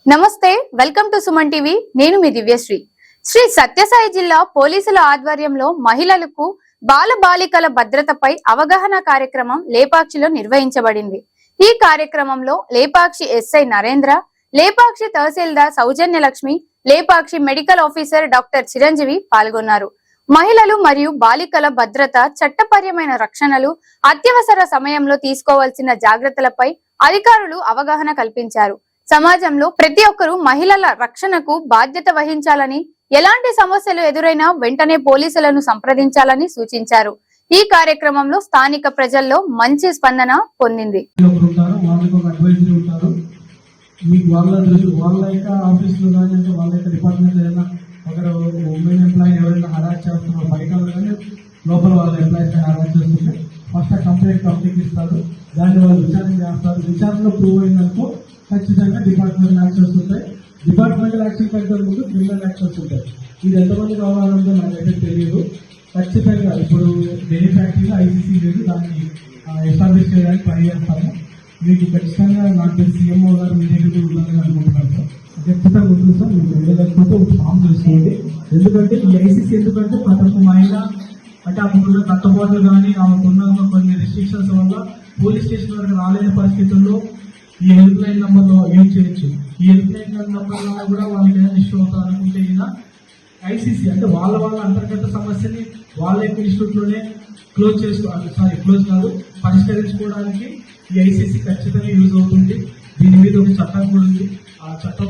నమస్తే, welcome to Suman TV. నేను మీ దివ్యశ్రీ. శ్రీ సత్యసాయి జిల్లా పోలీసుల ఆధ్వర్యంలో మహిళలకు బాల బాలికల భద్రతపై అవగాహన కార్యక్రమం లేపాక్షిలో నిర్వహించబడింది. ఈ కార్యక్రమంలో Lepakshi SI Narendra, Lepakshi tahsildar Soujanya Lakshmi, Lepakshi medical officer doctor Chiranjeevi పాల్గొన్నారు. మహిళలు మరియు బాలికల భద్రత, చట్టపరమైన రక్షణలు, అత్యవసర సమయంలో తీసుకోవాల్సిన జాగ్రత్తలపై అధికారులు అవగాహన కల్పించారు. సమాజంలో ప్రతి ఒక్కరూ మహిళల రక్షణకు బాధ్యత వహించాలని, ఎలాంటి సమస్యలు ఎదురైనా వెంటనే పోలీసులను సంప్రదించాలని సూచించారు. ఈ కార్యక్రమంలో స్థానిక ప్రజల్లో మంచి స్పందన పొందింది. లోపల వాళ్ళ ఎంప్లాయీస్ హెరాస్ చేస్తుంటే ఫస్ట్ కంప్లైంట్ కంప్లీట్ ఇస్తారు. దాన్ని వాళ్ళు విచారణ చేస్తారు. విచారణలో ప్రూవ్ అయినందుకు ఖచ్చితంగా డిపార్ట్మెంటల్ యాక్షన్స్ ఉంటాయి. డిపార్ట్మెంటల్ యాక్షన్ కంటే ముందు క్రిమినల్ యాక్షన్స్ ఉంటాయి. ఇది ఎంతమంది కావాలంటే నాకైతే తెలియదు. ఖచ్చితంగా ఇప్పుడు డెయిలీ ఫ్యాక్టరీలో ఐసీసీ లేదు, దాన్ని ఎస్టాబ్లిష్ చేయడానికి ట్రై చేస్తాము. మీకు ఖచ్చితంగా నాకు సీఎంఓ గారు మీ దగ్గర ఉండాలని అనుకుంటున్నాను సార్. ఖచ్చితంగా ఉంటుంది సార్. మీకు వెళ్ళకపోతే ఫామ్ చేసుకోండి. ఎందుకంటే ఈ ఐసీసీ ఎందుకంటే ప్రతి ఒక్క మహిళ అంటే అప్పుడున్న కట్టుబాట్లు కానీ ఆమెకున్న కొన్ని రిస్ట్రిక్షన్స్ వల్ల పోలీస్ స్టేషన్ వరకు రాలేని పరిస్థితుల్లో ఈ హెల్ప్ లైన్ నెంబర్లో యూజ్ చేయొచ్చు. ఈ హెల్ప్ లైన్ నెంబర్ కూడా వాళ్ళకి ఏదైనా ఇష్యూ అవుతారు అనుకుంటే ఐసీసీ అంటే వాళ్ళ అంతర్గత సమస్యని వాళ్ళ యొక్క ఇన్స్టిట్యూట్లోనే క్లోజ్ కాదు పరిష్కరించుకోవడానికి ఈ ఐసీసీ ఖచ్చితంగా యూజ్ అవుతుంది. దీని మీద ఒక చట్టం కూడా ఉంది. ఆ చట్టం